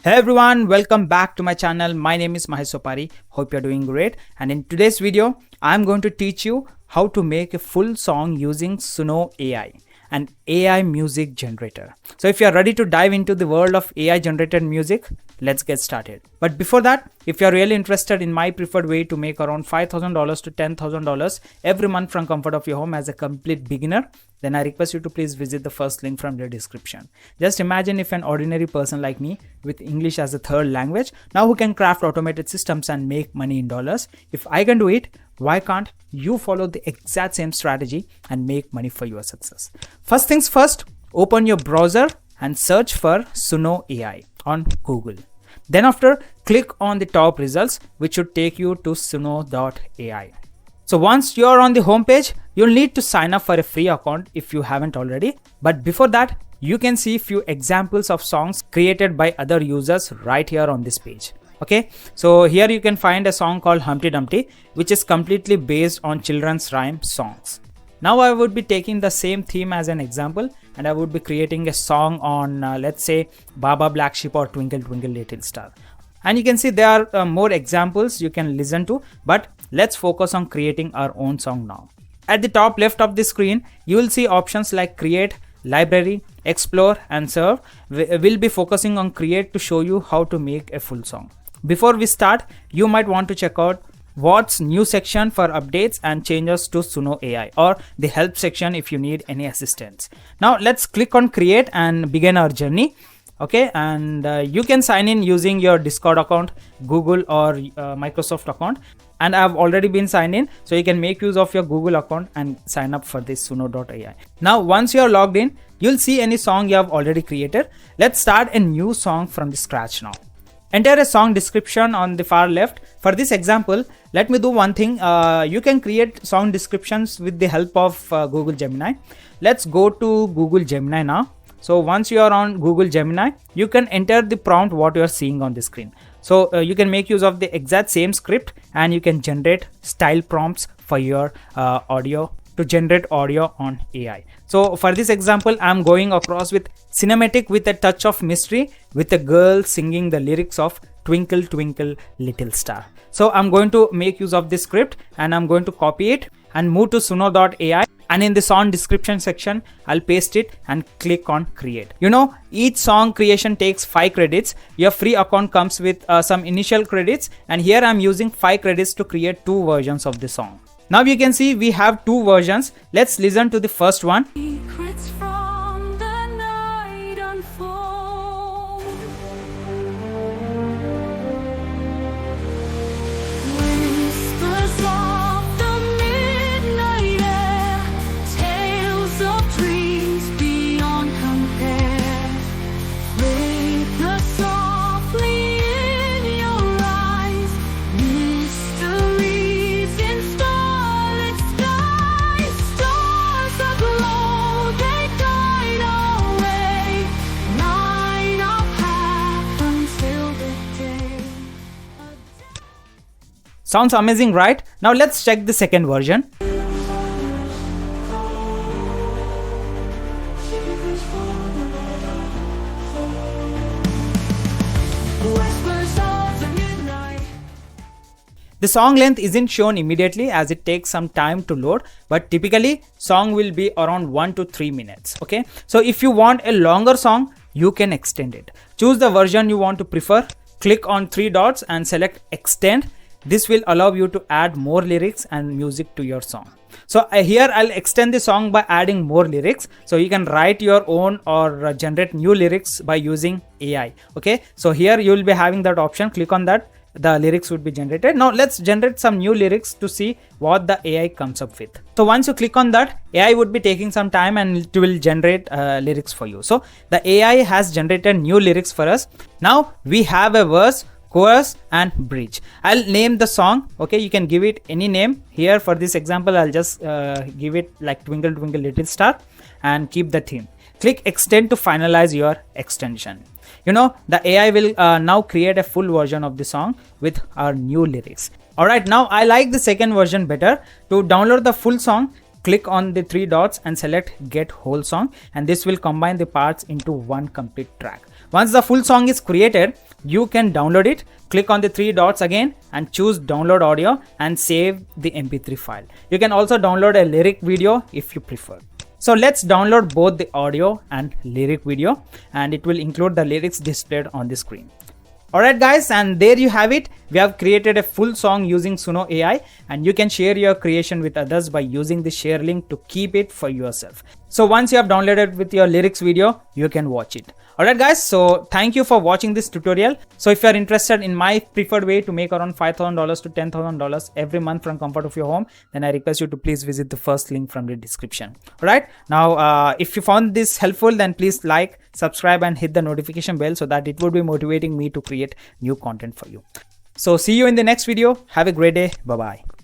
Hey everyone, welcome back to my channel. My name is Mahesh Sopari. Hope you're doing great. And in today's video, I'm going to teach you how to make a full song using Suno AI, an AI music generator. So if you're ready to dive into the world of AI generated music, let's get started. But before that, if you're really interested in my preferred way to make around $5,000 to $10,000 every month from comfort of your home as a complete beginner, then I request you to please visit the first link from the description. Just imagine if an ordinary person like me with English as a third language, now who can craft automated systems and make money in dollars. If I can do it, why can't you follow the exact same strategy and make money for your success? First things first, open your browser and search for Suno AI on Google. Then after, click on the top results, which should take you to suno.ai. So once you're on the homepage, you'll need to sign up for a free account if you haven't already. But before that, you can see few examples of songs created by other users right here on this page. Okay, so here you can find a song called Humpty Dumpty, which is completely based on children's rhyme songs. Now I would be taking the same theme as an example, and I would be creating a song on let's say Baba Black Sheep or Twinkle Twinkle Little Star. And you can see there are more examples you can listen to, but let's focus on creating our own song now. At the top left of the screen, you will see options like create, library, explore and serve. We'll be focusing on create to show you how to make a full song. Before we start, you might want to check out what's new section for updates and changes to Suno AI, or the help section if you need any assistance. Now let's click on create and begin our journey. Okay, and you can sign in using your Discord account, Google or Microsoft account, and I've already been signed in, so you can make use of your Google account and sign up for this Suno.ai. Now once you're logged in, you'll see any song you have already created. Let's start a new song from the scratch now. Enter a song description on the far left. For this example, let me do one thing. You can create song descriptions with the help of Google Gemini. Let's go to Google Gemini now. So once you are on Google Gemini, you can enter the prompt what you are seeing on the screen. So you can make use of the exact same script and you can generate style prompts for your audio to generate audio on AI. So for this example, I'm going across with cinematic with a touch of mystery with a girl singing the lyrics of Twinkle Twinkle Little Star. So I'm going to make use of this script and I'm going to copy it and move to Suno.ai. And in the song description section, I'll paste it and click on create. You know, each song creation takes 5 credits. Your free account comes with some initial credits, and here I'm using 5 credits to create 2 versions of the song. Now you can see we have 2 versions. Let's listen to the first one. Secrets from the night unfold. Whispers of the midnight air, tales of dreams beyond compare. Flicker softly in your eyes, mysteries in starlit skies. Stars aglow, they guide our way, light our path until the day. Sounds amazing, right? Now let's check the second version. Whispers of the midnight. The song length isn't shown immediately as it takes some time to load, but typically song will be around 1 to 3 minutes. Okay, so if you want a longer song, you can extend it. Choose the version you want to prefer, click on 3 dots and select extend. This will allow you to add more lyrics and music to your song. So here I'll extend the song by adding more lyrics. So you can write your own or generate new lyrics by using AI. Okay, so here you will be having that option. Click on that. The lyrics would be generated. Now let's generate some new lyrics to see what the AI comes up with. So once you click on that, AI would be taking some time and it will generate lyrics for you. So the AI has generated new lyrics for us. Now we have a verse, chorus and bridge. I'll name the song. Okay, you can give it any name. Here for this example, I'll just give it like Twinkle Twinkle Little Star and keep the theme. Click extend to finalize your extension. You know, the AI will now create a full version of the song with our new lyrics. Alright, now I like the second version better. To download the full song, click on the 3 dots and select get whole song, and this will combine the parts into one complete track. Once the full song is created, you can download it. Click on the three dots again and choose download audio and save the mp3 file. You can also download a lyric video if you prefer. So let's download both the audio and lyric video, and it will include the lyrics displayed on the screen. Alright guys, and there you have it. We have created a full song using Suno AI, and you can share your creation with others by using the share link to keep it for yourself. So once you have downloaded with your lyrics video, you can watch it. Alright guys, so thank you for watching this tutorial. So if you are interested in my preferred way to make around $5,000 to $10,000 every month from comfort of your home, then I request you to please visit the first link from the description. Alright, now if you found this helpful, then please like, subscribe and hit the notification bell so that it would be motivating me to create new content for you. So see you in the next video. Have a great day. Bye bye.